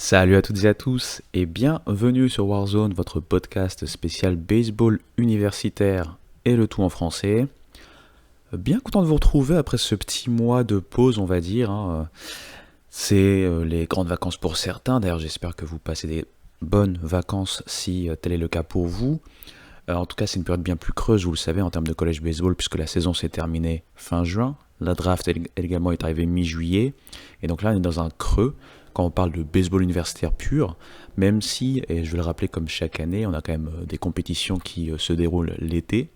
Salut à toutes et à tous et bienvenue sur Warzone, votre podcast spécial baseball universitaire et le tout en français. Bien content de vous retrouver après ce petit mois de pause, on va dire. C'est les grandes vacances pour certains, d'ailleurs j'espère que vous passez des bonnes vacances si tel est le cas pour vous. En tout cas c'est une période bien plus creuse, vous le savez, en termes de college baseball, puisque la saison s'est terminée fin juin. La draft également est arrivée mi-juillet, et donc là on est dans un creux quand on parle de baseball universitaire pur, même si, et je vais le rappeler comme chaque année, on a quand même des compétitions qui se déroulent l'été.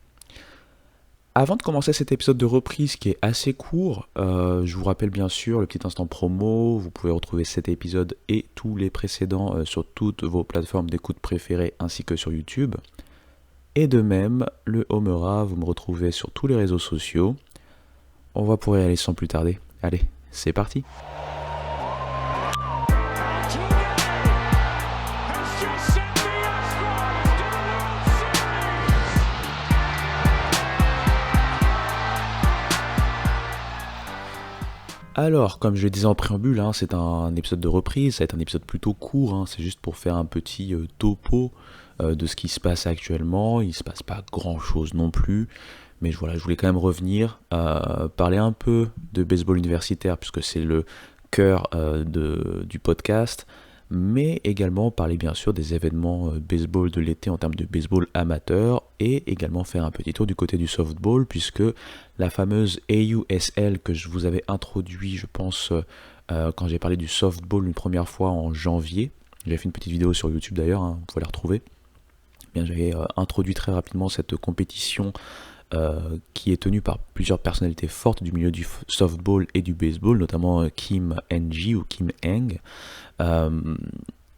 Avant de commencer cet épisode de reprise qui est assez court, je vous rappelle bien sûr le petit instant promo, vous pouvez retrouver cet épisode et tous les précédents sur toutes vos plateformes d'écoute préférées ainsi que sur YouTube. Et de même, le Homera, vous me retrouvez sur tous les réseaux sociaux. On va pouvoir y aller sans plus tarder. Allez, c'est parti! Alors, comme je le disais en préambule, c'est un épisode de reprise, ça va être un épisode plutôt court, c'est juste pour faire un petit topo de ce qui se passe actuellement. Il ne se passe pas grand-chose non plus, mais voilà, je voulais quand même revenir, parler un peu de baseball universitaire, puisque c'est le cœur du podcast, mais également parler bien sûr des événements baseball de l'été en termes de baseball amateur, et également faire un petit tour du côté du softball, puisque la fameuse AUSL que je vous avais introduit, je pense, quand j'ai parlé du softball une première fois en janvier, j'avais fait une petite vidéo sur YouTube d'ailleurs, vous pouvez la retrouver. Bien, j'avais introduit très rapidement cette compétition qui est tenue par plusieurs personnalités fortes du milieu du softball et du baseball, notamment Kim Ng ou Kim Eng.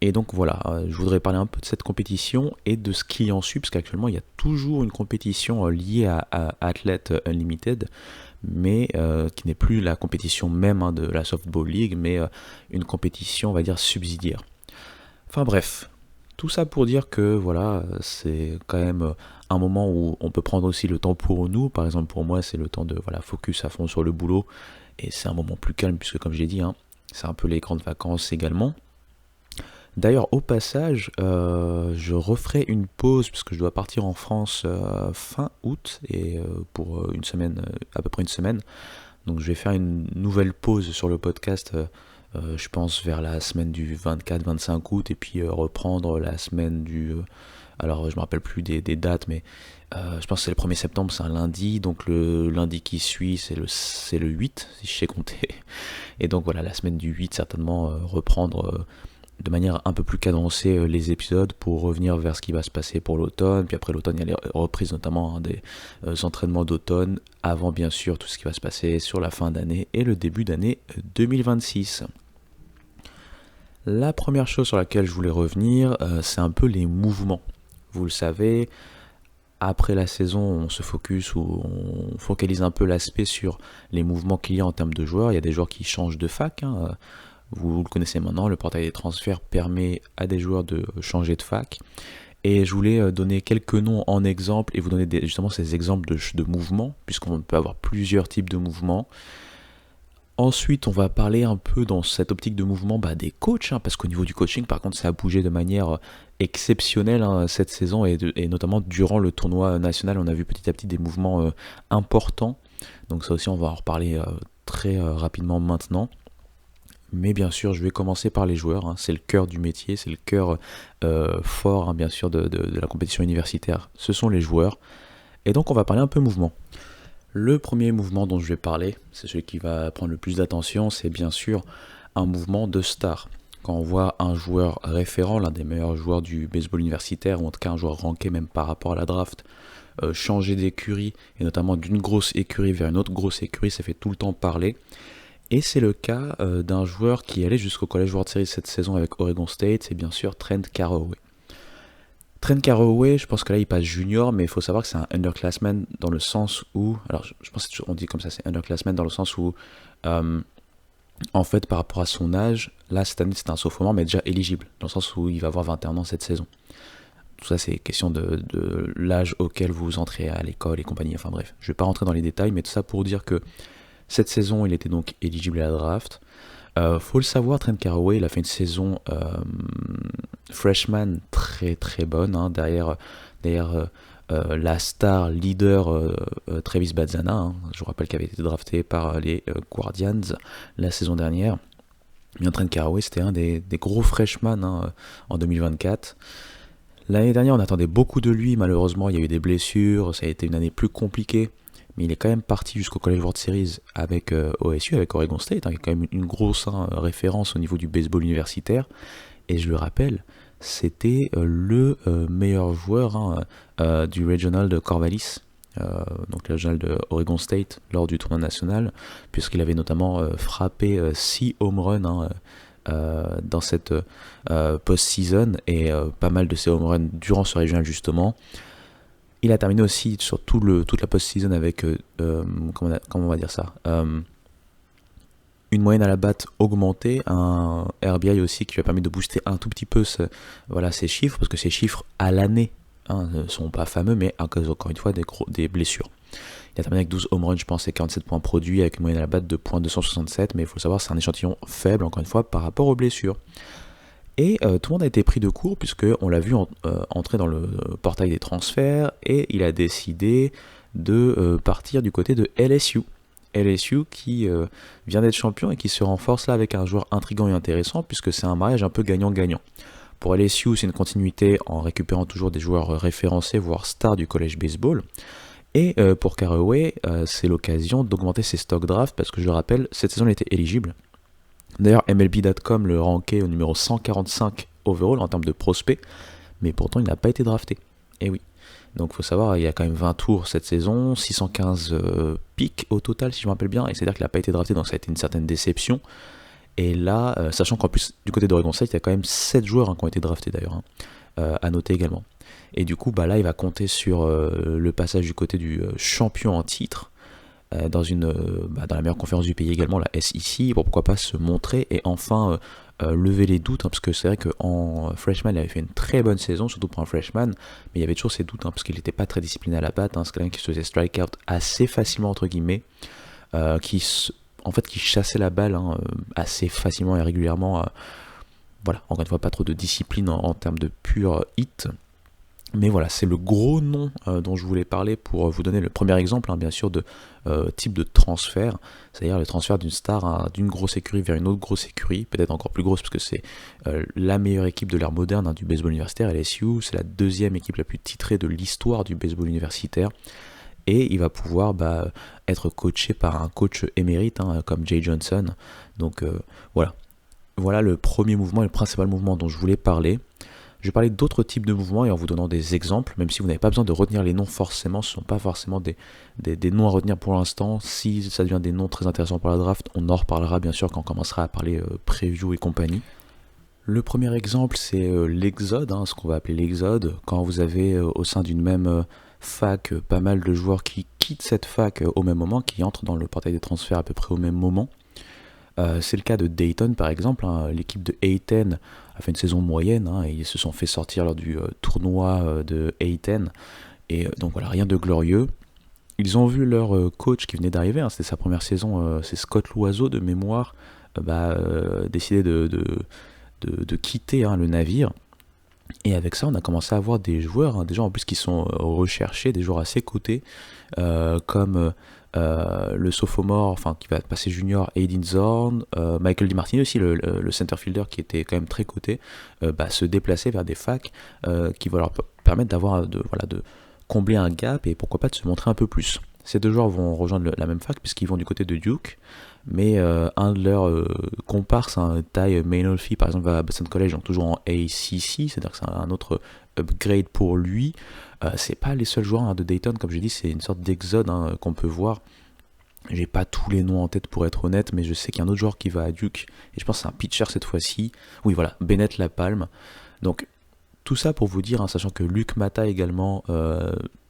Et donc voilà, je voudrais parler un peu de cette compétition et de ce qui en suit, parce qu'actuellement il y a toujours une compétition liée à Athlete Unlimited, mais qui n'est plus la compétition même de la Softball League, mais une compétition, on va dire, subsidiaire. Enfin bref, tout ça pour dire que voilà, c'est quand même un moment où on peut prendre aussi le temps pour nous. Par exemple pour moi c'est le temps de focus à fond sur le boulot, et c'est un moment plus calme puisque comme j'ai dit, c'est un peu les grandes vacances également. D'ailleurs, au passage, je referai une pause puisque je dois partir en France fin août et pour une semaine, à peu près une semaine. Donc je vais faire une nouvelle pause sur le podcast, je pense vers la semaine du 24-25 août, et puis reprendre la semaine du... alors je me rappelle plus des dates, mais je pense que c'est le 1er septembre, c'est un lundi, donc le lundi qui suit c'est le 8, si je sais compter. Et donc voilà, la semaine du 8 certainement reprendre... de manière un peu plus cadencée les épisodes pour revenir vers ce qui va se passer pour l'automne. Puis après l'automne, il y a les reprises notamment des entraînements d'automne, avant bien sûr tout ce qui va se passer sur la fin d'année et le début d'année 2026. La première chose sur laquelle je voulais revenir, c'est un peu les mouvements. Vous le savez, après la saison, on se focus ou on focalise un peu l'aspect sur les mouvements qu'il y a en termes de joueurs. Il y a des joueurs qui changent de fac, vous le connaissez maintenant, le portail des transferts permet à des joueurs de changer de fac. Et je voulais donner quelques noms en exemple et vous donner justement ces exemples de mouvements, puisqu'on peut avoir plusieurs types de mouvements. Ensuite, on va parler un peu dans cette optique de mouvement des coachs, parce qu'au niveau du coaching, par contre, ça a bougé de manière exceptionnelle cette saison, et notamment durant le tournoi national, on a vu petit à petit des mouvements importants. Donc ça aussi, on va en reparler très rapidement maintenant. Mais bien sûr, je vais commencer par les joueurs, c'est le cœur du métier, c'est le cœur fort, bien sûr, de la compétition universitaire. Ce sont les joueurs. Et donc, on va parler un peu mouvement. Le premier mouvement dont je vais parler, c'est celui qui va prendre le plus d'attention, c'est bien sûr un mouvement de star. Quand on voit un joueur référent, l'un des meilleurs joueurs du baseball universitaire, ou en tout cas un joueur ranké même par rapport à la draft, changer d'écurie, et notamment d'une grosse écurie vers une autre grosse écurie, ça fait tout le temps parler. Et c'est le cas d'un joueur qui allait jusqu'au College World Series cette saison avec Oregon State, c'est bien sûr Trent Carraway. Trent Carraway, je pense que là il passe junior, mais il faut savoir que c'est un underclassman dans le sens où... Alors je pense qu'on dit comme ça, c'est underclassman dans le sens où... en fait, par rapport à son âge, là cette année c'est un sophomore, mais déjà éligible, dans le sens où il va avoir 21 ans cette saison. Tout ça c'est question de l'âge auquel vous entrez à l'école et compagnie, enfin bref. Je ne vais pas rentrer dans les détails, mais tout ça pour dire que cette saison il était donc éligible à la draft. Faut le savoir, Trent Carraway, il a fait une saison freshman très très bonne, hein, derrière la star leader Travis Bazzana, hein, je vous rappelle qu'il avait été drafté par les Guardians la saison dernière. Bien, Trent Carraway, c'était un des gros freshmen, hein, en 2024. L'année dernière, on attendait beaucoup de lui, malheureusement, il y a eu des blessures, ça a été une année plus compliquée, mais il est quand même parti jusqu'au College World Series avec OSU, avec Oregon State, hein, qui est quand même une grosse, hein, référence au niveau du baseball universitaire. Et je le rappelle, c'était le meilleur joueur, hein, du Regional de Corvallis, donc le Regional de Oregon State, lors du tournoi national, puisqu'il avait notamment frappé 6 home runs, hein, dans cette post-season, et pas mal de ces home runs durant ce régional justement. Il a terminé aussi sur toute la post-season avec, comment on va dire ça, une moyenne à la batte augmentée, un RBI aussi qui lui a permis de booster un tout petit peu ses chiffres, parce que ces chiffres à l'année, hein, ne sont pas fameux, mais à cause encore une fois des blessures. Il a terminé avec 12 home runs, je pense, et 47 points produits, avec une moyenne à la batte de .267, mais il faut savoir, c'est un échantillon faible, encore une fois, par rapport aux blessures. Et tout le monde a été pris de court, puisqu'on l'a vu entrer dans le portail des transferts, et il a décidé de partir du côté de LSU. LSU qui vient d'être champion et qui se renforce là avec un joueur intriguant et intéressant, puisque c'est un mariage un peu gagnant-gagnant. Pour LSU, c'est une continuité en récupérant toujours des joueurs référencés, voire stars du college baseball. Et pour Carraway, c'est l'occasion d'augmenter ses stocks draft, parce que je le rappelle, cette saison il était éligible. D'ailleurs, MLB.com le rankait au numéro 145 overall en termes de prospect, mais pourtant il n'a pas été drafté. Et oui. Donc il faut savoir, il y a quand même 20 tours cette saison, 615 pics au total si je me rappelle bien, et c'est-à-dire qu'il n'a pas été drafté, donc ça a été une certaine déception. Et là, sachant qu'en plus du côté d'Oregon State, il y a quand même 7 joueurs, hein, qui ont été draftés d'ailleurs, hein, à noter également. Et du coup, là il va compter sur le passage du côté du champion en titre, dans la meilleure conférence du pays également, la SEC, pour pourquoi pas se montrer et enfin lever les doutes, hein, parce que c'est vrai qu'en freshman il avait fait une très bonne saison, surtout pour un freshman, mais il y avait toujours ces doutes, hein, parce qu'il n'était pas très discipliné à la batte, hein, c'est quelqu'un qui se faisait strike out assez facilement entre guillemets, qui chassait la balle, hein, assez facilement et régulièrement, voilà, encore une fois pas trop de discipline en termes de pur hit. Mais voilà, c'est le gros nom dont je voulais parler pour vous donner le premier exemple, hein, bien sûr, de type de transfert, c'est-à-dire le transfert d'une star, hein, d'une grosse écurie vers une autre grosse écurie, peut-être encore plus grosse, parce que c'est la meilleure équipe de l'ère moderne, hein, du baseball universitaire, LSU, c'est la deuxième équipe la plus titrée de l'histoire du baseball universitaire, et il va pouvoir être coaché par un coach émérite, hein, comme Jay Johnson. Donc voilà le premier mouvement et le principal mouvement dont je voulais parler. Je vais parler d'autres types de mouvements et en vous donnant des exemples, même si vous n'avez pas besoin de retenir les noms forcément, ce ne sont pas forcément des noms à retenir pour l'instant. Si ça devient des noms très intéressants pour la draft, on en reparlera bien sûr quand on commencera à parler preview et compagnie. Le premier exemple, c'est l'exode, hein, ce qu'on va appeler l'exode, quand vous avez au sein d'une même fac pas mal de joueurs qui quittent cette fac au même moment, qui entrent dans le portail des transferts à peu près au même moment. C'est le cas de Dayton par exemple, hein. L'équipe de A10 a fait une saison moyenne, hein, et ils se sont fait sortir lors du tournoi de A10, et donc voilà, rien de glorieux. Ils ont vu leur coach qui venait d'arriver, hein, c'était sa première saison, c'est Scott Loiseau de mémoire, décider de quitter, hein, le navire. Et avec ça, on a commencé à avoir des joueurs, hein, des gens en plus qui sont recherchés, des joueurs à ses côtés, comme le sophomore, enfin qui va passer junior, Aiden Zorn, Michael DiMartini aussi, le center fielder qui était quand même très coté, se déplacer vers des facs qui vont leur permettre de combler un gap et pourquoi pas de se montrer un peu plus. Ces deux joueurs vont rejoindre la même fac puisqu'ils vont du côté de Duke, mais un de leurs comparses, un Ty Mainolfi par exemple, va à Boston College, donc toujours en ACC, c'est-à-dire que c'est un autre upgrade pour lui. C'est pas les seuls joueurs, hein, de Dayton, comme je dis, c'est une sorte d'exode, hein, qu'on peut voir. J'ai pas tous les noms en tête pour être honnête, mais je sais qu'il y a un autre joueur qui va à Duke, et je pense que c'est un pitcher cette fois-ci. Oui voilà, Bennett Lapalme. Donc tout ça pour vous dire, hein, sachant que Luc Mata également,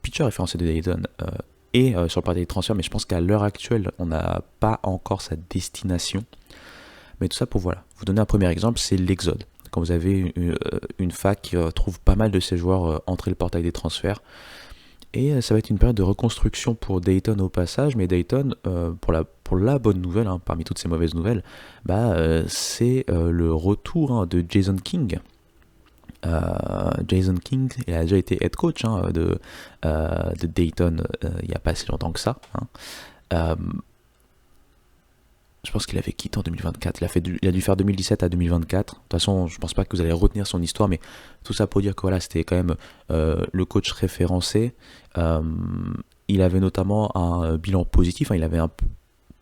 pitcher référencé de Dayton, et sur le parti des transferts, mais je pense qu'à l'heure actuelle, on n'a pas encore sa destination. Mais tout ça pour vous donner un premier exemple, c'est l'exode. Quand vous avez une fac qui trouve pas mal de ses joueurs entrer le portail des transferts, Et ça va être une période de reconstruction pour Dayton au passage, mais Dayton, pour la bonne nouvelle, hein, parmi toutes ces mauvaises nouvelles, c'est le retour de Jason King. Jason King, il a déjà été head coach de Dayton il n'y a pas si longtemps que ça. Euh, je pense qu'il avait quitté en 2024. Il a dû faire 2017 à 2024. De toute façon, je pense pas que vous allez retenir son histoire, mais tout ça pour dire que voilà, c'était quand même le coach référencé. Il avait notamment un bilan positif. Hein, il avait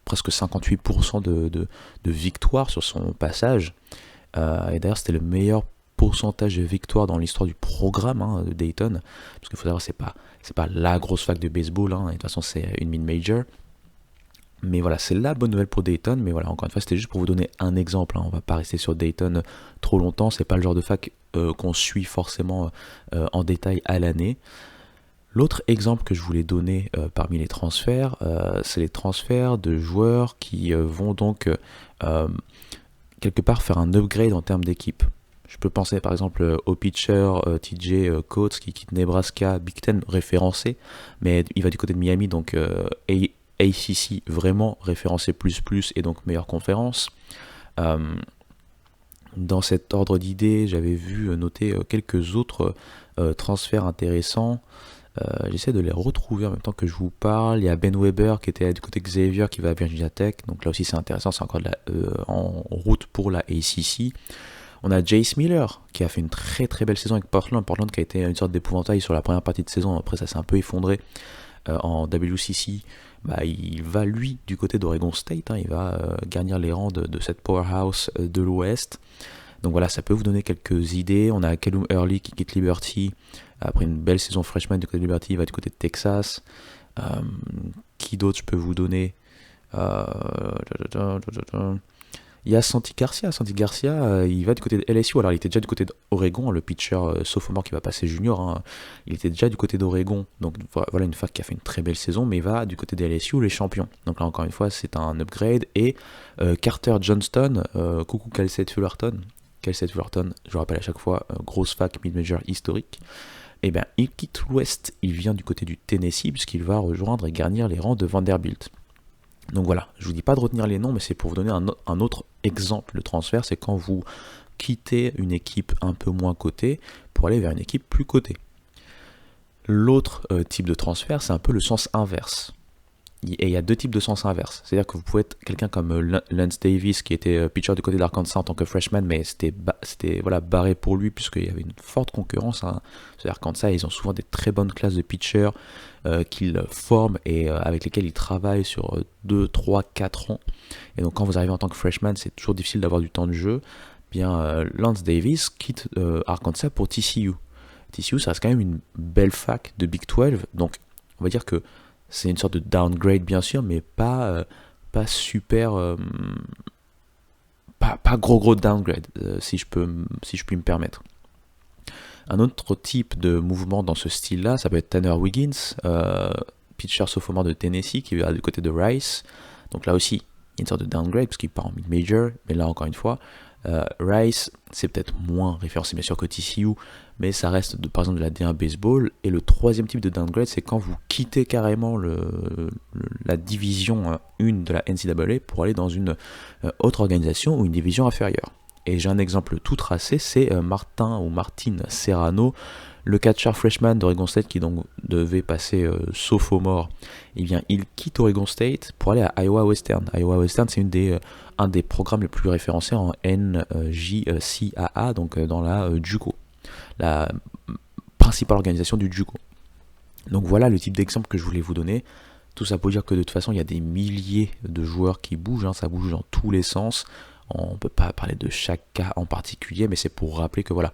presque 58% de victoire sur son passage. Et d'ailleurs, c'était le meilleur pourcentage de victoire dans l'histoire du programme de Dayton. Parce qu'il faut savoir, c'est pas la grosse fac de baseball. Et de toute façon, c'est une mid-major. Mais voilà, c'est la bonne nouvelle pour Dayton. Mais voilà, encore une fois, c'était juste pour vous donner un exemple. On va pas rester sur Dayton trop longtemps. C'est pas le genre de fac qu'on suit forcément en détail à l'année. L'autre exemple que je voulais donner parmi les transferts, c'est les transferts de joueurs qui vont donc quelque part faire un upgrade en termes d'équipe. Je peux penser par exemple au pitcher TJ Coates qui quitte Nebraska, Big Ten référencé, mais il va du côté de Miami, donc ACC vraiment référencé plus et donc meilleure conférence. Dans cet ordre d'idées, j'avais vu noter quelques autres transferts intéressants. J'essaie de les retrouver en même temps que je vous parle. Il y a Ben Weber qui était du côté de Xavier qui va à Virginia Tech, donc là aussi c'est intéressant, c'est encore en route pour la ACC. On a Jace Miller qui a fait une très très belle saison avec Portland qui a été une sorte d'épouvantail sur la première partie de saison, après ça s'est un peu effondré en WCC. Il va lui du côté d'Oregon State, il va garnir les rangs de cette powerhouse de l'Ouest. Donc voilà, ça peut vous donner quelques idées. On a Callum Early qui quitte Liberty après une belle saison freshman du côté de Liberty, il va du côté de Texas. Qui d'autre je peux vous donner? Il y a Santi Garcia. Il va du côté de LSU. Alors il était déjà du côté d'Oregon, le pitcher sophomore qui va passer junior. Il était déjà du côté d'Oregon. Donc voilà une fac qui a fait une très belle saison, mais il va du côté des LSU, les champions. Donc là encore une fois, c'est un upgrade. Et Carter Johnston, coucou Cal State Fullerton, je rappelle à chaque fois, grosse fac mid-major historique. Et bien il quitte l'Ouest, il vient du côté du Tennessee puisqu'il va rejoindre et garnir les rangs de Vanderbilt. Donc voilà, je vous dis pas de retenir les noms, mais c'est pour vous donner un autre exemple de transfert, c'est quand vous quittez une équipe un peu moins cotée pour aller vers une équipe plus cotée. L'autre type de transfert, c'est un peu le sens inverse. Et il y a deux types de sens inverse. C'est-à-dire que vous pouvez être quelqu'un comme Lance Davis, qui était pitcher du côté d'Arkansas en tant que freshman, mais c'était barré pour lui, puisqu'il y avait une forte concurrence. C'est-à-dire qu'Arkansas, ils ont souvent des très bonnes classes de pitchers qu'ils forment et avec lesquels ils travaillent sur 2, 3, 4 ans. Et donc quand vous arrivez en tant que freshman, c'est toujours difficile d'avoir du temps de jeu. Lance Davis quitte Arkansas pour TCU. TCU, ça reste quand même une belle fac de Big 12, donc on va dire que c'est une sorte de downgrade bien sûr, mais pas super, pas gros downgrade, si je puis me permettre. Un autre type de mouvement dans ce style-là, ça peut être Tanner Wiggins, pitcher sophomore de Tennessee, qui va du côté de Rice. Donc là aussi, il y a une sorte de downgrade, parce qu'il part en mid-major, mais là encore une fois, Rice, c'est peut-être moins référencé bien sûr que TCU, mais ça reste par exemple de la D1 baseball. Et le troisième type de downgrade, c'est quand vous quittez carrément la division 1 de la NCAA pour aller dans une autre organisation ou une division inférieure. Et j'ai un exemple tout tracé, c'est Martin Serrano, le catcher freshman d'Oregon State qui donc devait passer sophomore. Il quitte Oregon State pour aller à Iowa Western. Iowa Western, c'est un des programmes les plus référencés en NJCAA, donc dans la JUCO, la principale organisation du JUCO. Donc voilà le type d'exemple que je voulais vous donner. Tout ça pour dire que de toute façon, il y a des milliers de joueurs qui bougent, ça bouge dans tous les sens. On ne peut pas parler de chaque cas en particulier, mais c'est pour rappeler que voilà,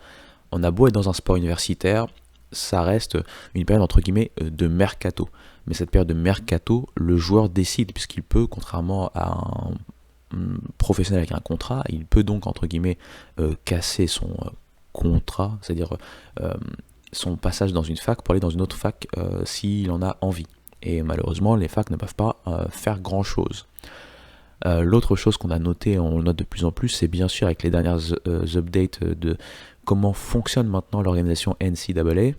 on a beau être dans un sport universitaire, ça reste une période entre guillemets de mercato. Mais cette période de mercato, le joueur décide, puisqu'il peut, contrairement à un professionnel avec un contrat, il peut donc entre guillemets casser son contrat, c'est-à-dire son passage dans une fac pour aller dans une autre fac s'il en a envie. Et malheureusement, les facs ne peuvent pas faire grand-chose. L'autre chose qu'on a noté, on le note de plus en plus, c'est bien sûr avec les dernières updates de comment fonctionne maintenant l'organisation NCAA.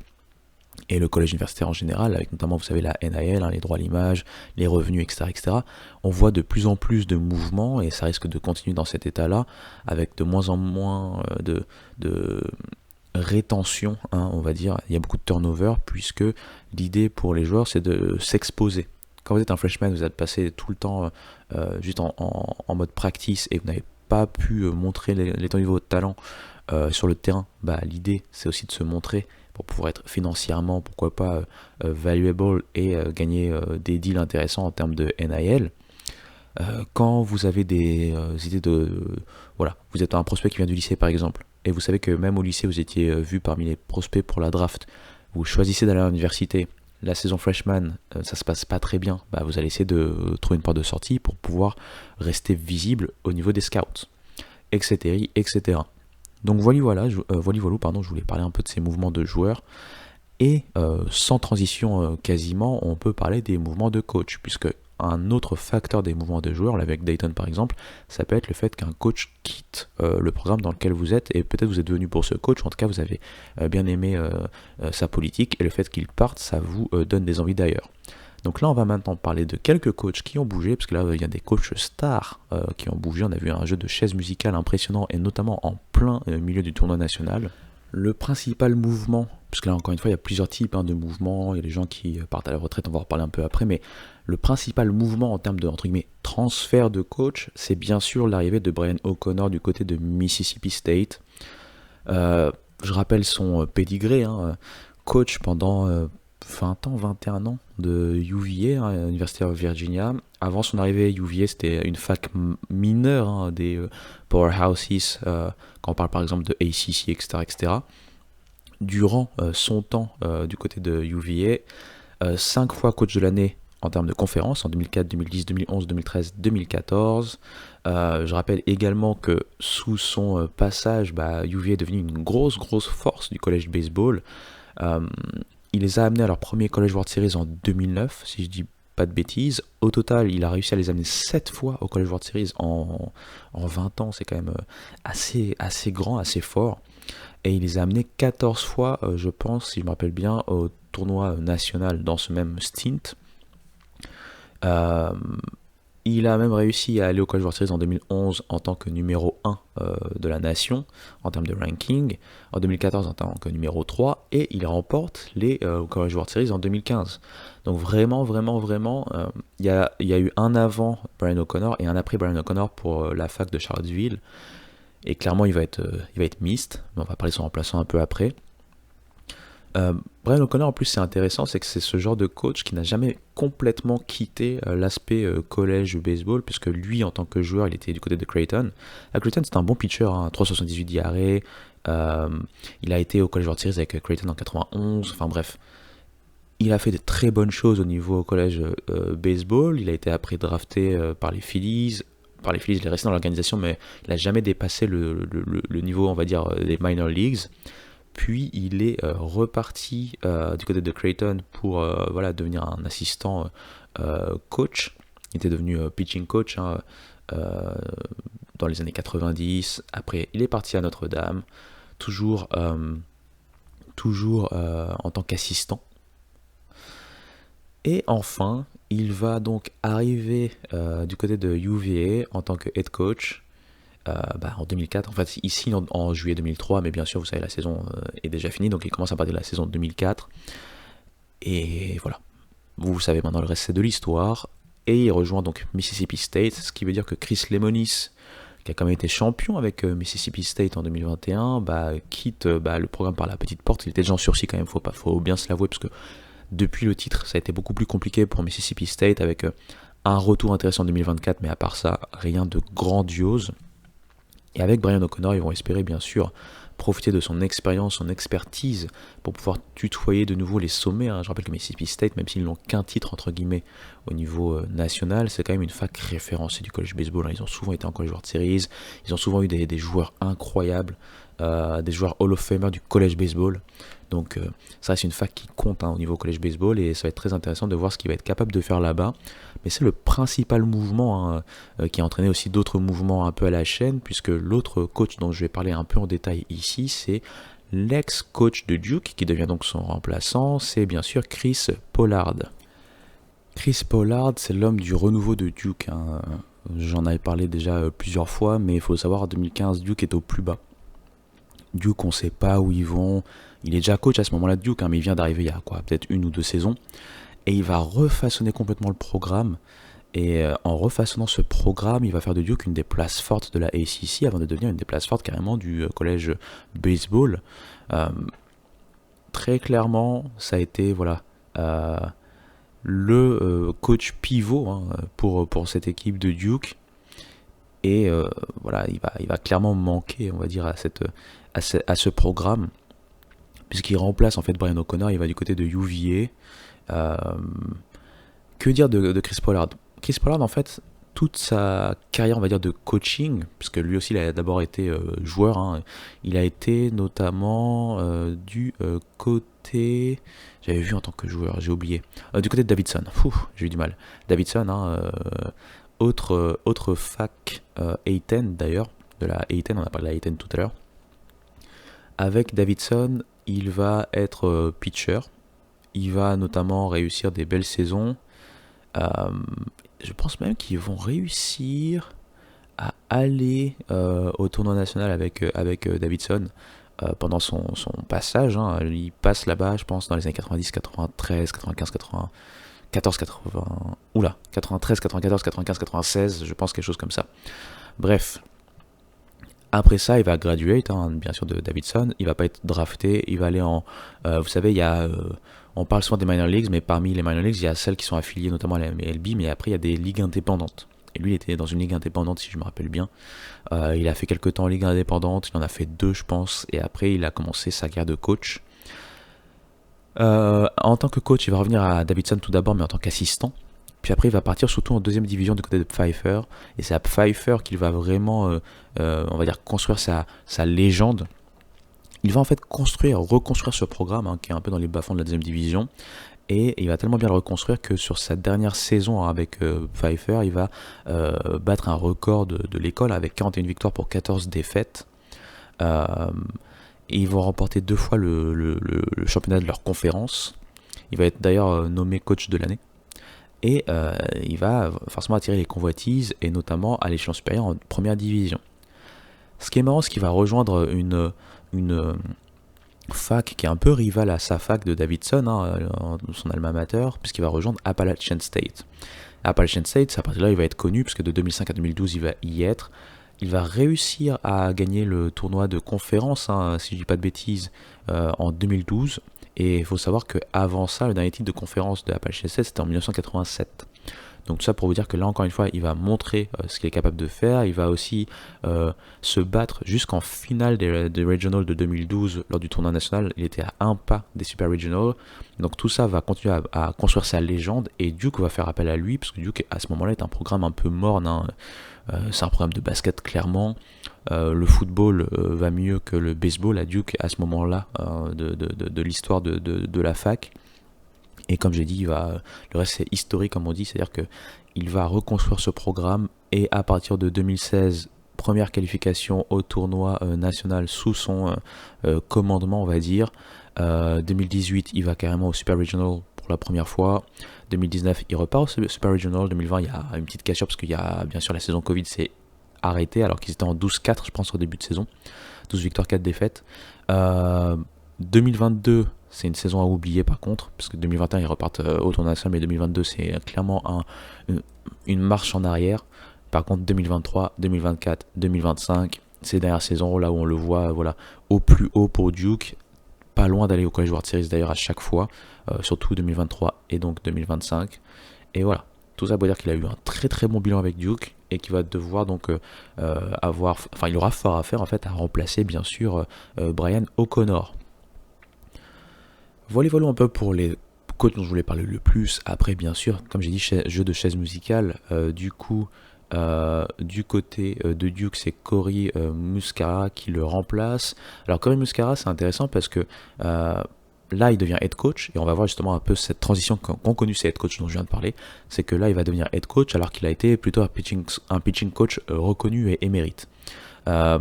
et le collège universitaire en général, avec notamment, vous savez, la NIL, les droits à l'image, les revenus, etc., etc., on voit de plus en plus de mouvements, et ça risque de continuer dans cet état-là, avec de moins en moins de rétention, on va dire. Il y a beaucoup de turnover, puisque l'idée pour les joueurs, c'est de s'exposer. Quand vous êtes un freshman, vous êtes passé tout le temps juste en mode practice, et vous n'avez pas pu montrer l'étendue de votre talent sur le terrain. L'idée, c'est aussi de se montrer pour pouvoir être financièrement, pourquoi pas, valuable et gagner des deals intéressants en termes de NIL. Quand vous avez des idées voilà, vous êtes un prospect qui vient du lycée par exemple, et vous savez que même au lycée vous étiez vu parmi les prospects pour la draft, vous choisissez d'aller à l'université, la saison freshman, ça se passe pas très bien, vous allez essayer de trouver une porte de sortie pour pouvoir rester visible au niveau des scouts, etc., etc. Donc voilà, je voulais parler un peu de ces mouvements de joueurs. Et sans transition quasiment, on peut parler des mouvements de coach, puisque un autre facteur des mouvements de joueurs, là avec Dayton par exemple, ça peut être le fait qu'un coach quitte le programme dans lequel vous êtes, et peut-être vous êtes venu pour ce coach, ou en tout cas vous avez bien aimé sa politique, et le fait qu'il parte, ça vous donne des envies d'ailleurs. Donc là, on va maintenant parler de quelques coachs qui ont bougé, parce que là, il y a des coachs stars qui ont bougé. On a vu un jeu de chaises musicales impressionnant, et notamment en plein milieu du tournoi national. Le principal mouvement, parce que là, encore une fois, il y a plusieurs types de mouvements, il y a les gens qui partent à la retraite, on va en reparler un peu après, mais le principal mouvement en termes de, entre guillemets, transfert de coach, c'est bien sûr l'arrivée de Brian O'Connor du côté de Mississippi State. Je rappelle son pédigré, coach pendant 20 ans, 21 ans de UVA, University of Virginia. Avant son arrivée à UVA, c'était une fac mineure des powerhouses, quand on parle par exemple de ACC, etc. etc. Durant son temps du côté de UVA, 5 fois coach de l'année en termes de conférences, en 2004, 2010, 2011, 2013, 2014. Je rappelle également que sous son passage, UVA est devenu une grosse force du collège baseball. Il les a amenés à leur premier College World Series en 2009, si je dis pas de bêtises. Au total, il a réussi à les amener 7 fois au College World Series en 20 ans. C'est quand même assez grand, assez fort. Et il les a amenés 14 fois, je pense, si je me rappelle bien, au tournoi national dans ce même stint. Il a même réussi à aller au College World Series en 2011 en tant que numéro 1 de la nation en termes de ranking, en 2014 en tant que numéro 3, et il remporte les College World Series en 2015. Donc vraiment, il y a eu un avant Brian O'Connor et un après Brian O'Connor pour la fac de Charlottesville, et clairement il va être mixte, mais on va parler de son remplaçant un peu après. Brian O'Connor, en plus, c'est intéressant, c'est que c'est ce genre de coach qui n'a jamais complètement quitté l'aspect collège baseball, puisque lui, en tant que joueur, il était du côté de Creighton. Creighton, c'est un bon pitcher, 3,78 d'ERA. Il a été au College World Series avec Creighton en 91. Enfin bref, il a fait de très bonnes choses au niveau collège baseball. Il a été après drafté par les Phillies. Par les Phillies, il est resté dans l'organisation, mais il n'a jamais dépassé le niveau, on va dire, des minor leagues. Puis il est reparti du côté de Creighton pour devenir un assistant coach. Il était devenu pitching coach dans les années 90. Après, il est parti à Notre-Dame, toujours en tant qu'assistant. Et enfin, il va donc arriver du côté de UVA en tant que head coach. En 2004, en fait il signe en juillet 2003, mais bien sûr vous savez la saison est déjà finie, donc il commence à partir de la saison 2004, et voilà, vous savez maintenant le reste c'est de l'histoire, et il rejoint donc Mississippi State, ce qui veut dire que Chris Lemonis, qui a quand même été champion avec Mississippi State en 2021, quitte le programme par la petite porte. Il était déjà en sursis quand même, faut bien se l'avouer, parce que depuis le titre ça a été beaucoup plus compliqué pour Mississippi State, avec un retour intéressant en 2024, mais à part ça, rien de grandiose. Et avec Brian O'Connor, ils vont espérer bien sûr profiter de son expérience, son expertise pour pouvoir tutoyer de nouveau les sommets. Je rappelle que Mississippi State, même s'ils n'ont qu'un titre entre guillemets au niveau national, c'est quand même une fac référencée du college baseball. Ils ont souvent été en College World Series, ils ont souvent eu des joueurs incroyables, des joueurs Hall of Famer du college baseball. Donc ça reste une fac qui compte au niveau college baseball, et ça va être très intéressant de voir ce qu'il va être capable de faire là-bas. Mais c'est le principal mouvement qui a entraîné aussi d'autres mouvements un peu à la chaîne, puisque l'autre coach dont je vais parler un peu en détail ici, c'est L'ex-coach de Duke, qui devient donc son remplaçant, c'est bien sûr Chris Pollard. Chris Pollard, c'est l'homme du renouveau de Duke. Hein. J'en avais parlé déjà plusieurs fois, mais il faut savoir, en 2015, Duke est au plus bas. Duke, on ne sait pas où ils vont. Il est déjà coach à ce moment-là de Duke, hein, mais il vient d'arriver il y a peut-être 1 ou 2 saisons. Et il va refaçonner complètement le programme. Et en refaçonnant ce programme, il va faire de Duke une des places fortes de la ACC avant de devenir une des places fortes carrément du collège baseball. Très clairement, ça a été le coach pivot, hein, pour cette équipe de Duke. Et il va clairement manquer, on va dire, à ce programme, puisqu'il remplace en fait Brian O'Connor. Il va du côté de UVA. Que dire de Chris Pollard? Chris Pollard, en fait, toute sa carrière, on va dire, de coaching, puisque lui aussi, il a d'abord été joueur. Hein, il a été notamment du côté... J'avais vu en tant que joueur, j'ai oublié. Du côté de Davidson. J'ai eu du mal. Davidson, hein, autre fac A10 d'ailleurs, de la A10, on a parlé de la A10 tout à l'heure. Avec Davidson, il va être pitcher. Il va notamment réussir des belles saisons. Je pense même qu'ils vont réussir à aller au tournoi national avec Davidson pendant son passage. Hein. Il passe là-bas, je pense, dans les années 90, 93, 95, 94, 80... Oula, 93, 94, 95, 96, je pense quelque chose comme ça. Bref. Après ça, il va graduate, hein, bien sûr, de Davidson. Il va pas être drafté. Il va aller en... vous savez, il y a... on parle souvent des minor leagues, mais parmi les minor leagues, il y a celles qui sont affiliées notamment à la MLB, mais après, il y a des ligues indépendantes. Et lui, il était dans une ligue indépendante, si je me rappelle bien. Il a fait quelques temps en ligue indépendante. Il en a fait 2, je pense. Et après, il a commencé sa carrière de coach. En tant que coach, il va revenir à Davidson tout d'abord, mais en tant qu'assistant. Puis après, il va partir surtout en 2e division du côté de Pfeiffer. Et c'est à Pfeiffer qu'il va vraiment, on va dire, construire sa légende. Il va en fait reconstruire ce programme, hein, qui est un peu dans les bas-fonds de la 2e division. Et il va tellement bien le reconstruire que sur sa dernière saison, hein, avec Pfeiffer, il va battre un record de l'école avec 41 victoires pour 14 défaites. Et ils vont remporter 2 fois le championnat de leur conférence. Il va être d'ailleurs nommé coach de l'année. Et il va forcément attirer les convoitises, et notamment à l'échelon supérieur en 1re division. Ce qui est marrant, c'est qu'il va rejoindre une fac qui est un peu rivale à sa fac de Davidson, hein, son alma mater, puisqu'il va rejoindre Appalachian State. Appalachian State, c'est à partir de là il va être connu, puisque de 2005 à 2012 il va y être. Il va réussir à gagner le tournoi de conférence, hein, si je dis pas de bêtises, en 2012. Et il faut savoir qu'avant ça, le dernier titre de conférence de Appalachian State, c'était en 1987. Donc tout ça pour vous dire que là, encore une fois, il va montrer ce qu'il est capable de faire. Il va aussi se battre jusqu'en finale des Regionals de 2012 lors du tournoi national. Il était à un pas des Super Regionals. Donc tout ça va continuer à construire sa légende. Et Duke va faire appel à lui, parce que Duke, à ce moment-là, est un programme un peu morne. Hein. C'est un programme de basket, clairement. Le football va mieux que le baseball à Duke à ce moment-là de l'histoire de la fac. Et comme j'ai dit, le reste c'est historique, comme on dit, c'est-à-dire qu'il va reconstruire ce programme, et à partir de 2016, première qualification au tournoi national sous son commandement, on va dire. 2018, il va carrément au Super Regional pour la première fois. 2019, il repart au Super Regional. 2020, il y a une petite cassure, parce qu'il y a bien sûr la saison Covid s'est arrêtée, alors qu'ils étaient en 12-4, je pense, au début de saison. 12 victoires, 4 défaites. 2022, c'est une saison à oublier par contre, parce que 2021 ils repartent au tournoi national, mais 2022 c'est clairement une marche en arrière. Par contre 2023, 2024, 2025, ces dernières saisons là où on le voit au plus haut pour Duke, pas loin d'aller au College World Series d'ailleurs à chaque fois, surtout 2023 et donc 2025. Et voilà, tout ça pour dire qu'il a eu un très très bon bilan avec Duke, et qu'il va devoir donc il aura fort à faire en fait à remplacer bien sûr Brian O'Connor. Voilà un peu pour les coachs dont je voulais parler le plus. Après, bien sûr, comme j'ai dit, jeu de chaise musicale. Du côté de Duke, c'est Cory Muscara qui le remplace. Alors, Cory Muscara, c'est intéressant parce que là, il devient head coach. Et on va voir justement un peu cette transition qu'ont connu ces head coach dont je viens de parler. C'est que là, il va devenir head coach alors qu'il a été plutôt un pitching coach reconnu et émérite. Euh,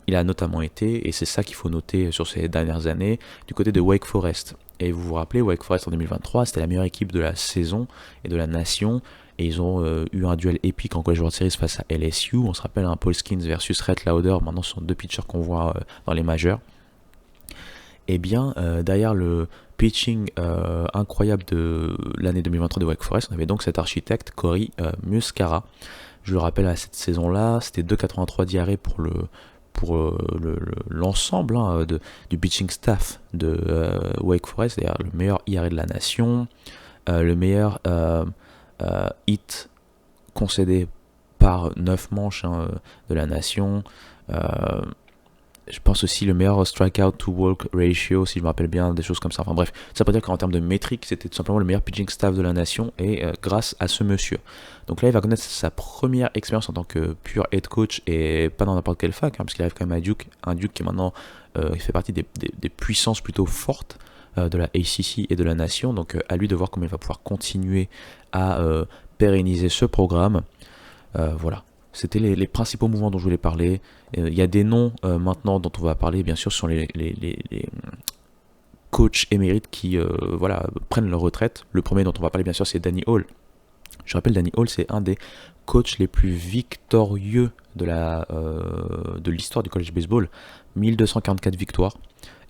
il a notamment été, et c'est ça qu'il faut noter sur ces dernières années, du côté de Wake Forest. Et vous vous rappelez, Wake Forest en 2023, c'était la meilleure équipe de la saison et de la nation. Et ils ont eu un duel épique en College World Series face à LSU. On se rappelle, Paul Skeens versus Rhett Lauder. Maintenant, ce sont deux pitchers qu'on voit dans les majeurs. Et bien, derrière le pitching incroyable de l'année 2023 de Wake Forest, on avait donc cet architecte, Corey Muscara. Je le rappelle, à cette saison-là, c'était 2,83 d'IRA pour l'ensemble du pitching staff de Wake Forest, c'est-à-dire le meilleur IRA de la nation, le meilleur hit concédé par 9 manches de la nation. Je pense aussi le meilleur strikeout to walk ratio, si je me rappelle bien, des choses comme ça. Enfin bref, ça peut dire qu'en termes de métriques, c'était tout simplement le meilleur pitching staff de la nation, et grâce à ce monsieur. Donc là, il va connaître sa première expérience en tant que pur head coach, et pas dans n'importe quelle fac, parce qu'il arrive quand même à Duke, un Duke qui est maintenant, il fait partie des puissances plutôt fortes de la ACC et de la nation. Donc à lui de voir comment il va pouvoir continuer à pérenniser ce programme. Voilà. C'était les principaux mouvements dont je voulais parler. Il y a des noms maintenant dont on va parler, bien sûr, ce sont les coachs émérites qui prennent leur retraite. Le premier dont on va parler, bien sûr, c'est Danny Hall. Je rappelle, Danny Hall, c'est un des coachs les plus victorieux de l'histoire du college baseball. 1244 victoires.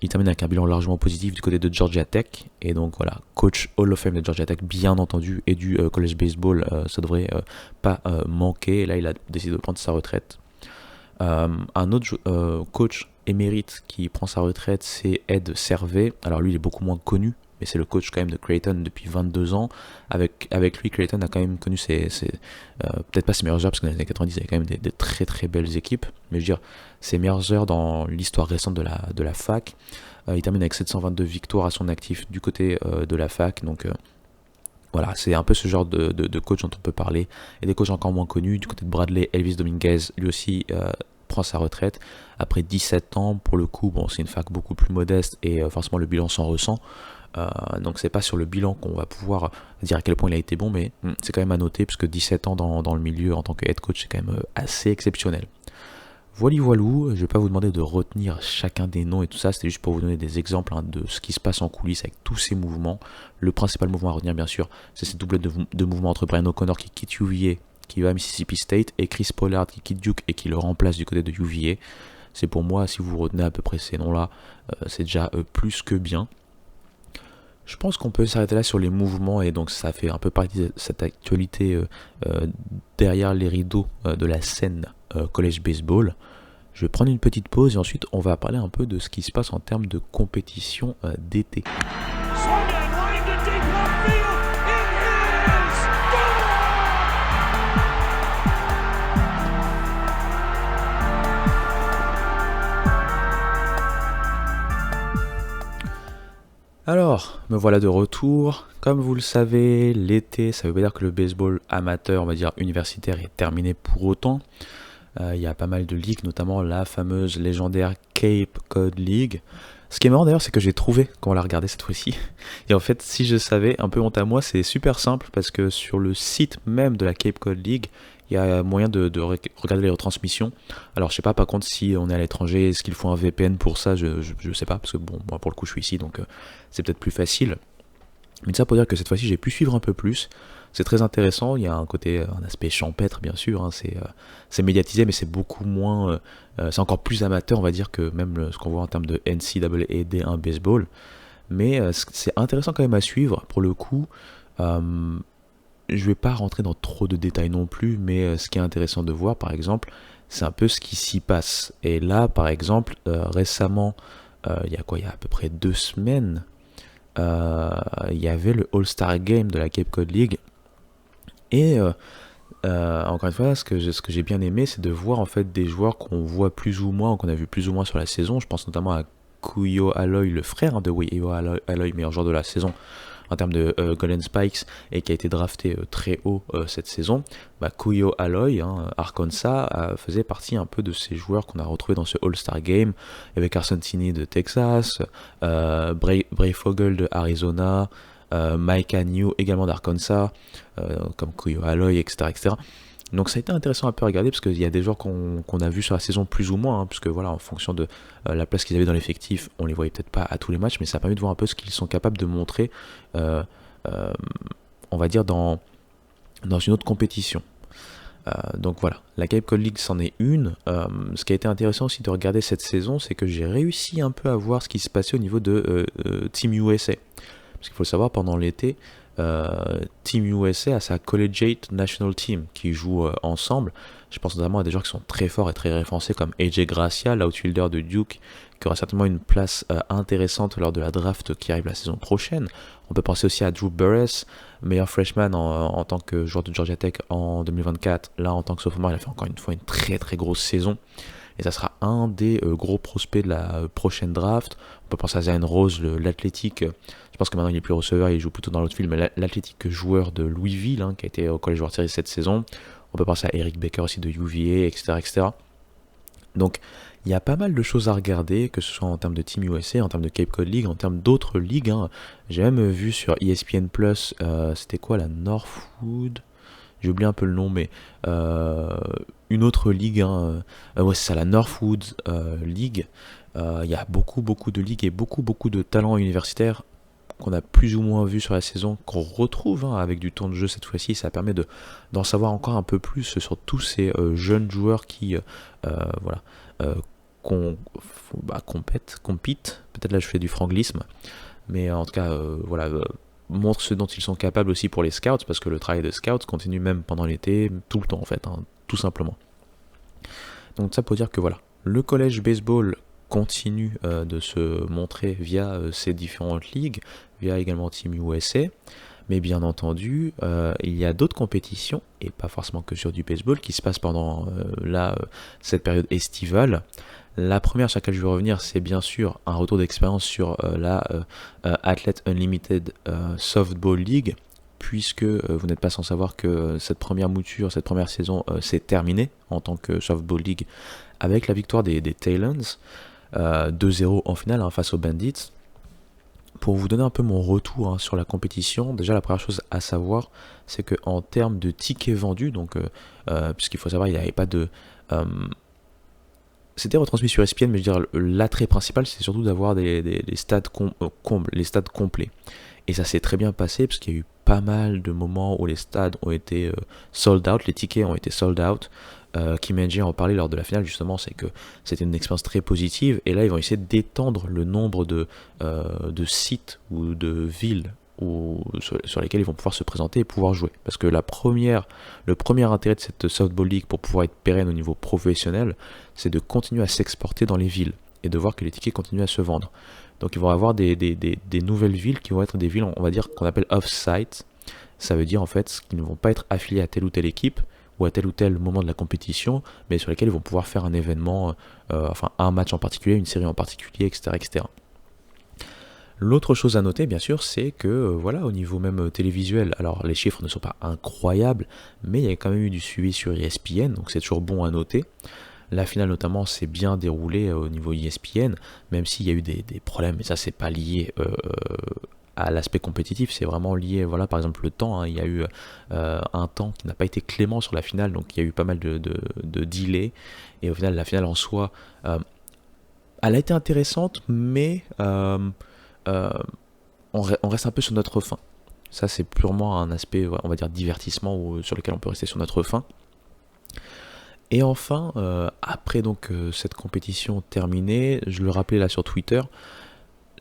Il termine avec un bilan largement positif du côté de Georgia Tech. Et donc voilà, coach Hall of Fame de Georgia Tech, bien entendu, et du college baseball, ça devrait pas manquer. Et là, il a décidé de prendre sa retraite. Un autre coach émérite qui prend sa retraite, c'est Ed Servais. Alors lui, il est beaucoup moins connu, mais c'est le coach quand même de Creighton depuis 22 ans. Avec lui, Creighton a quand même connu peut-être pas ses meilleures heures, parce que dans les années 90, il y avait quand même des très très belles équipes, mais je veux dire, ses meilleures heures dans l'histoire récente de la fac. Il termine avec 722 victoires à son actif du côté de la fac, donc voilà, c'est un peu ce genre de coach dont on peut parler. Et des coachs encore moins connus, du côté de Bradley, Elvis Dominguez, lui aussi prend sa retraite après 17 ans. Pour le coup, bon, c'est une fac beaucoup plus modeste, et forcément le bilan s'en ressent. Donc c'est pas sur le bilan qu'on va pouvoir dire à quel point il a été bon, mais c'est quand même à noter, puisque 17 ans dans le milieu en tant que head coach, c'est quand même assez exceptionnel. Voilou, je vais pas vous demander de retenir chacun des noms et tout ça, c'était juste pour vous donner des exemples de ce qui se passe en coulisses avec tous ces mouvements. Le principal mouvement à retenir, bien sûr, c'est cette doublette de mouvements entre Brian O'Connor qui quitte UVA, qui va à Mississippi State, et Chris Pollard qui quitte Duke et qui le remplace du côté de UVA. C'est pour moi, si vous retenez à peu près ces noms-là, c'est déjà plus que bien. Je pense qu'on peut s'arrêter là sur les mouvements, et donc ça fait un peu partie de cette actualité derrière les rideaux de la scène college baseball. Je vais prendre une petite pause et ensuite on va parler un peu de ce qui se passe en termes de compétition d'été. Alors, me voilà de retour. Comme vous le savez, l'été, ça veut pas dire que le baseball amateur, on va dire universitaire, est terminé pour autant. Il y a pas mal de ligues, notamment la fameuse légendaire Cape Cod League. Ce qui est marrant d'ailleurs, c'est que j'ai trouvé quand on l'a regardé cette fois-ci. Et en fait, si je savais, un peu honte à moi, c'est super simple, parce que sur le site même de la Cape Cod League, il y a moyen de regarder les retransmissions. Alors je sais pas, par contre, si on est à l'étranger, est-ce qu'il faut un VPN pour ça, je sais pas, parce que bon, moi pour le coup je suis ici, donc c'est peut-être plus facile. Mais ça pour dire que cette fois-ci j'ai pu suivre un peu plus. C'est très intéressant, il y a un aspect champêtre bien sûr, hein, c'est médiatisé, mais c'est beaucoup moins, c'est encore plus amateur, on va dire, que même ce qu'on voit en termes de NCAA et D1 baseball. Mais c'est intéressant quand même à suivre, pour le coup. Je vais pas rentrer dans trop de détails non plus, mais ce qui est intéressant de voir, par exemple, c'est un peu ce qui s'y passe. Et là, par exemple, récemment, il y a à peu près 2 semaines, il y avait le All-Star Game de la Cape Cod League. Et encore une fois, ce que j'ai bien aimé, c'est de voir en fait des joueurs qu'on voit plus ou moins, qu'on a vu plus ou moins sur la saison. Je pense notamment à Kuyo Aloy, le frère de Kuyo Aloy, meilleur joueur de la saison en termes de Golden Spikes, et qui a été drafté très haut cette saison. Kuyo Aloy, Arkansas, faisait partie un peu de ces joueurs qu'on a retrouvés dans ce All-Star Game. Il y avait Carson Tinney de Texas, Bray Fogel de Arizona, Micah New également d'Arkansas, comme Kuyo Aloy, etc., etc. Donc ça a été intéressant un peu à regarder parce qu'il y a des joueurs qu'on a vus sur la saison plus ou moins, puisque voilà, en fonction de la place qu'ils avaient dans l'effectif, on les voyait peut-être pas à tous les matchs, mais ça a permis de voir un peu ce qu'ils sont capables de montrer, euh, euh, on va dire, dans une autre compétition. Donc voilà, la Cape Cod League c'en est une. Ce qui a été intéressant aussi de regarder cette saison, c'est que j'ai réussi un peu à voir ce qui se passait au niveau de Team USA. Parce qu'il faut le savoir, pendant l'été, Team USA a sa Collegiate National Team qui joue ensemble. Je pense notamment à des joueurs qui sont très forts et très référencés comme AJ Gracia, l'outfielder de Duke, qui aura certainement une place intéressante lors de la draft qui arrive la saison prochaine. On peut penser aussi à Drew Burress, meilleur freshman en tant que joueur de Georgia Tech en 2024. Là, en tant que sophomore, il a fait encore une fois une très très grosse saison. Et ça sera un des gros prospects de la prochaine draft. On peut penser à Zion Rose, l'athlétique. Je pense que maintenant il est plus receveur, il joue plutôt dans l'autre film, mais l'athlétique joueur de Louisville, qui a été au College World Series cette saison. On peut penser à Eric Baker aussi de UVA, etc., etc. Donc il y a pas mal de choses à regarder, que ce soit en termes de Team USA, en termes de Cape Cod League, en termes d'autres ligues. J'ai même vu sur ESPN+, c'était quoi la Northwood? J'ai oublié un peu le nom, mais une autre ligue, ouais c'est ça, la Northwood League. Il y a beaucoup de ligues et beaucoup de talents universitaires qu'on a plus ou moins vu sur la saison, qu'on retrouve avec du temps de jeu cette fois-ci. Ça permet d'en savoir encore un peu plus sur tous ces jeunes joueurs qui voilà, compitent. Peut-être là je fais du franglisme, mais en tout cas voilà, montrent ce dont ils sont capables aussi pour les scouts, parce que le travail de scouts continue même pendant l'été, tout le temps en fait, tout simplement. Donc ça pour dire que voilà, le collège baseball continue de se montrer via ces différentes ligues, via également Team USA, mais bien entendu, il y a d'autres compétitions, et pas forcément que sur du baseball, qui se passent pendant cette période estivale. La première sur laquelle je vais revenir, c'est bien sûr un retour d'expérience sur la Athlete Unlimited Softball League, puisque vous n'êtes pas sans savoir que cette première mouture, cette première saison s'est terminée en tant que Softball League avec la victoire des Talons, 2-0 en finale face aux Bandits. Pour vous donner un peu mon retour sur la compétition, déjà la première chose à savoir, c'est qu'en termes de tickets vendus, donc puisqu'il faut savoir, il n'y avait pas de... c'était retransmis sur ESPN, mais je veux dire, l'attrait principal, c'est surtout d'avoir les stades les stades complets. Et ça s'est très bien passé, parce qu'il y a eu pas mal de moments où les stades ont été sold out, les tickets ont été sold out. Kim Ng en parlait lors de la finale, justement, c'est que c'était une expérience très positive, et là ils vont essayer d'étendre le nombre de sites ou de villes sur lesquels ils vont pouvoir se présenter et pouvoir jouer. Parce que le premier intérêt de cette Softball League pour pouvoir être pérenne au niveau professionnel, c'est de continuer à s'exporter dans les villes et de voir que les tickets continuent à se vendre. Donc ils vont avoir des nouvelles villes qui vont être des villes, on va dire, qu'on appelle off-site. Ça veut dire en fait qu'ils ne vont pas être affiliés à telle ou telle équipe ou à tel ou tel moment de la compétition, mais sur lesquels ils vont pouvoir faire un événement, enfin un match en particulier, une série en particulier, etc., etc. L'autre chose à noter, bien sûr, c'est que, voilà, au niveau même télévisuel, alors les chiffres ne sont pas incroyables, mais il y a quand même eu du suivi sur ESPN, donc c'est toujours bon à noter. La finale notamment s'est bien déroulée au niveau ESPN, même s'il y a eu des problèmes, mais ça c'est pas lié à l'aspect compétitif, c'est vraiment lié, voilà, par exemple le temps, il y a eu un temps qui n'a pas été clément sur la finale, donc il y a eu pas mal de delay, et au final la finale en soi, elle a été intéressante, mais on reste un peu sur notre faim. Ça c'est purement un aspect, on va dire, divertissement sur lequel on peut rester sur notre faim. Et enfin, après donc cette compétition terminée, je le rappelais là sur Twitter,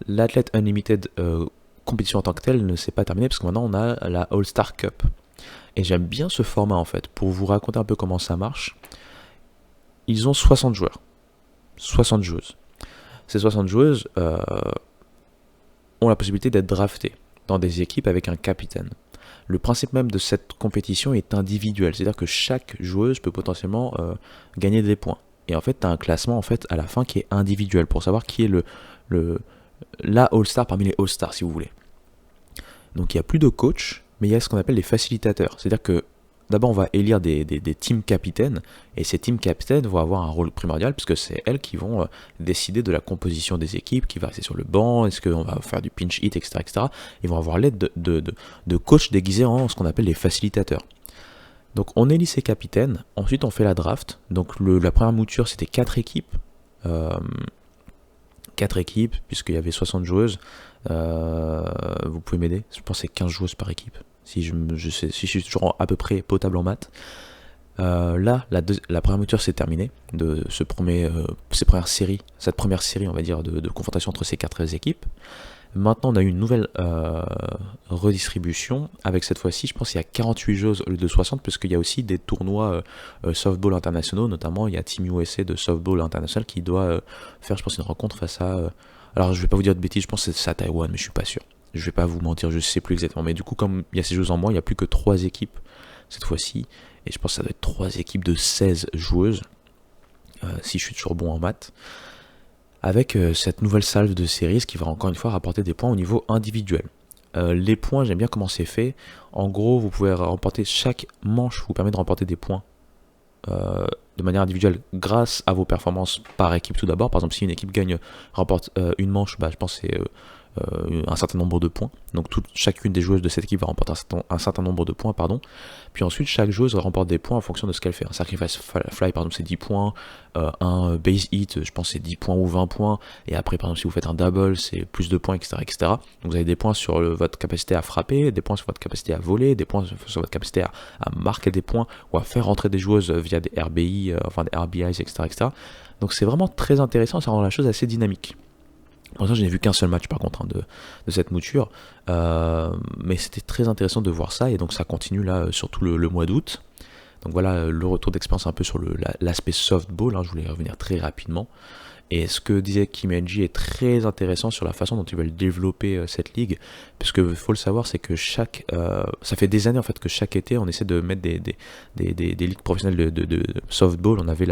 l'Athlete Unlimited compétition en tant que telle ne s'est pas terminée parce que maintenant on a la All-Star Cup. Et j'aime bien ce format en fait. Pour vous raconter un peu comment ça marche, ils ont 60 joueurs, 60 joueuses. Ces 60 joueuses ont la possibilité d'être draftées dans des équipes avec un capitaine. Le principe même de cette compétition est individuel, c'est-à-dire que chaque joueuse peut potentiellement gagner des points. Et en fait, tu as un classement en fait, à la fin qui est individuel pour savoir qui est la All-Star parmi les All-Stars, si vous voulez. Donc il n'y a plus de coach, mais il y a ce qu'on appelle les facilitateurs. C'est-à-dire que d'abord on va élire des team capitaines, et ces team capitaines vont avoir un rôle primordial, puisque c'est elles qui vont décider de la composition des équipes, qui va rester sur le banc, est-ce qu'on va faire du pinch hit, etc. Ils vont avoir l'aide de coachs déguisés en ce qu'on appelle les facilitateurs. Donc on élit ses capitaines, ensuite on fait la draft. Donc la première mouture c'était 4 équipes. Euh, 4 équipes, puisqu'il y avait 60 joueuses. Vous pouvez m'aider? Je pense que c'est 15 joueuses par équipe. Si si je suis toujours à peu près potable en maths. Là, la première mouture s'est terminée de cette première série, on va dire, de confrontation entre ces 4 équipes. Maintenant, on a eu une nouvelle redistribution, avec cette fois-ci, je pense qu'il y a 48 joueuses au lieu de 60, parce qu'il y a aussi des tournois softball internationaux, notamment il y a Team USA de softball international qui doit faire, je pense, une rencontre face à... alors, je vais pas vous dire de bêtises, je pense que c'est à Taïwan, mais je suis pas sûr. Je vais pas vous mentir, je sais plus exactement. Mais du coup, comme il y a ces joueuses en moins, il n'y a plus que 3 équipes cette fois-ci. Et je pense que ça doit être 3 équipes de 16 joueuses, si je suis toujours bon en maths. Avec cette nouvelle salve de séries qui va encore une fois rapporter des points au niveau individuel. Les points, j'aime bien comment c'est fait. En gros, vous pouvez remporter, chaque manche vous permet de remporter des points de manière individuelle grâce à vos performances par équipe tout d'abord. Par exemple, si une équipe remporte une manche, je pense que c'est un certain nombre de points. Donc chacune des joueuses de cette équipe va remporter un certain nombre de points, pardon. Puis ensuite, chaque joueuse remporte des points en fonction de ce qu'elle fait. Un sacrifice fly, par exemple, c'est 10 points. Un base hit, je pense c'est 10 points ou 20 points. Et après, par exemple, si vous faites un double, c'est plus de points, etc., etc. Donc vous avez des points sur votre capacité à frapper, des points sur votre capacité à voler, des points sur votre capacité à marquer des points ou à faire rentrer des joueuses via des RBI, des RBIs, etc., etc. Donc c'est vraiment très intéressant, ça rend la chose assez dynamique. Pour l'instant, je n'ai vu qu'un seul match par contre de cette mouture, mais c'était très intéressant de voir ça, et donc ça continue là, surtout le mois d'août. Donc voilà le retour d'expérience un peu sur l'aspect softball, je voulais revenir très rapidement. Et ce que disait Kim Henji est très intéressant sur la façon dont ils veulent développer cette ligue, puisque il faut le savoir, c'est que ça fait des années en fait que chaque été on essaie de mettre des ligues professionnelles de softball. On avait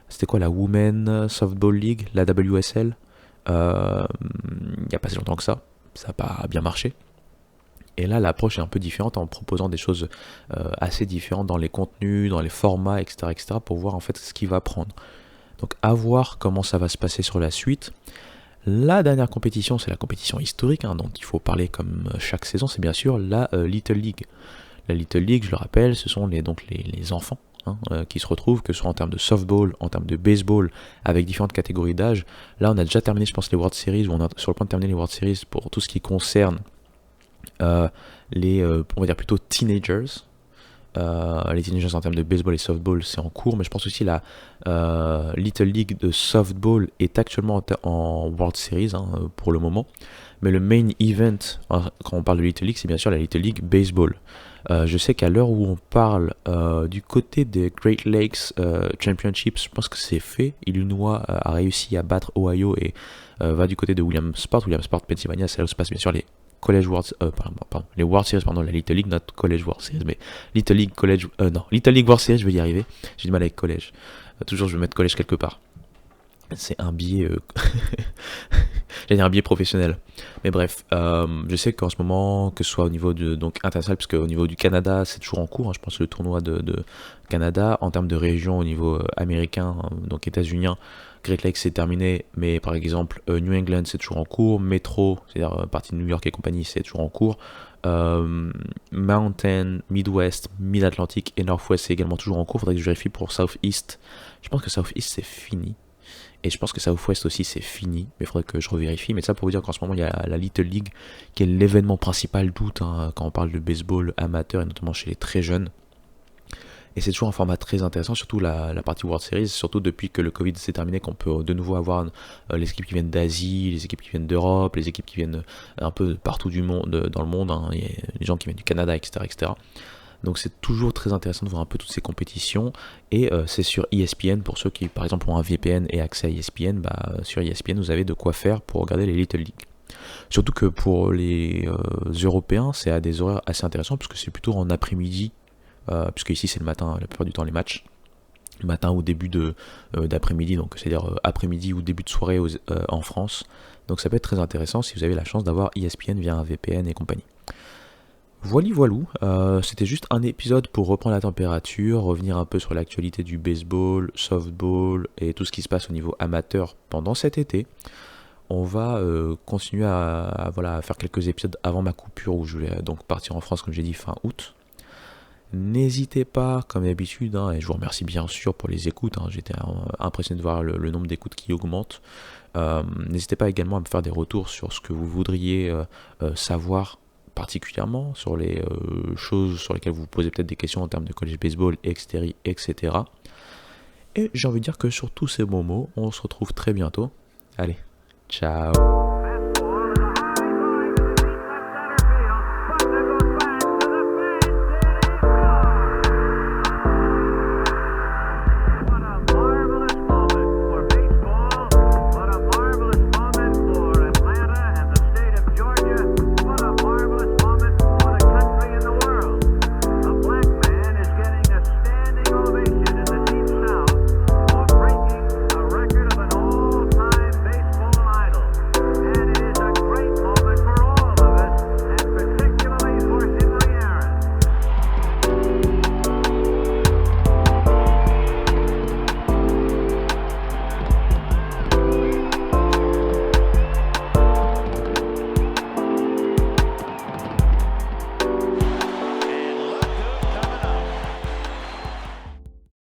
c'était quoi, la Women Softball League, la WSL. Il n'y a pas si longtemps que ça n'a pas bien marché. Et là, l'approche est un peu différente en proposant des choses assez différentes dans les contenus, dans les formats, etc., etc., pour voir en fait ce qu'il va prendre. Donc à voir comment ça va se passer sur la suite. La dernière compétition, c'est la compétition historique, dont il faut parler comme chaque saison, c'est bien sûr la Little League. La Little League, je le rappelle, ce sont les enfants qui se retrouvent, que ce soit en termes de softball, en termes de baseball, avec différentes catégories d'âge. Là, on a déjà terminé, je pense, les World Series, ou on est sur le point de terminer les World Series pour tout ce qui concerne on va dire plutôt teenagers. Les teenagers en termes de baseball et softball, c'est en cours, mais je pense aussi la Little League de softball est actuellement en World Series pour le moment. Mais le main event, quand on parle de Little League, c'est bien sûr la Little League Baseball. Je sais qu'à l'heure où on parle du côté des Great Lakes Championships, je pense que c'est fait. Illinois a réussi à battre Ohio et va du côté de Williamsport, Pennsylvania. C'est là où se passe bien sûr les College World, les World Series, la Little League, not College World Series, mais Little League College, Little League World Series, je vais y arriver. J'ai du mal avec collège. Toujours, je vais mettre collège quelque part. C'est un biais, j'ai un biais professionnel. Mais bref, je sais qu'en ce moment, que ce soit au niveau international, parce qu'au niveau du Canada, c'est toujours en cours. Je pense que le tournoi de Canada, en termes de région, au niveau américain, donc états-unien, Great Lakes c'est terminé, mais par exemple New England c'est toujours en cours, Metro, c'est-à-dire partie de New York et compagnie, c'est toujours en cours, Mountain, Midwest, Mid-Atlantic et Northwest c'est également toujours en cours. Faudrait que je vérifie pour Southeast. Je pense que Southeast c'est fini. Et je pense que Southwest aussi c'est fini, mais il faudrait que je revérifie. Mais ça pour vous dire qu'en ce moment il y a la Little League qui est l'événement principal d'août quand on parle de baseball amateur et notamment chez les très jeunes. Et c'est toujours un format très intéressant, surtout la partie World Series, surtout depuis que le Covid s'est terminé, qu'on peut de nouveau avoir les équipes qui viennent d'Asie, les équipes qui viennent d'Europe, les équipes qui viennent un peu partout dans le monde, les gens qui viennent du Canada, etc., etc. Donc c'est toujours très intéressant de voir un peu toutes ces compétitions, et c'est sur ESPN, pour ceux qui par exemple ont un VPN et accès à ESPN, sur ESPN vous avez de quoi faire pour regarder les Little League. Surtout que pour les Européens, c'est à des horaires assez intéressants, parce que c'est plutôt en après-midi, puisque ici c'est le matin, la plupart du temps les matchs, le matin ou début d'après-midi, donc c'est-à-dire après-midi ou début de soirée en France. Donc ça peut être très intéressant si vous avez la chance d'avoir ESPN via un VPN et compagnie. Voilou, c'était juste un épisode pour reprendre la température, revenir un peu sur l'actualité du baseball, softball et tout ce qui se passe au niveau amateur pendant cet été. On va continuer à faire quelques épisodes avant ma coupure où je vais donc partir en France, comme j'ai dit, fin août. N'hésitez pas, comme d'habitude, hein, et je vous remercie bien sûr pour les écoutes, hein, j'étais impressionné de voir le nombre d'écoutes qui augmente. N'hésitez pas également à me faire des retours sur ce que vous voudriez savoir particulièrement, sur les choses sur lesquelles vous vous posez peut-être des questions en termes de college baseball, etc. etc. Et j'ai envie de dire que sur tous ces bons mots, on se retrouve très bientôt. Allez, ciao.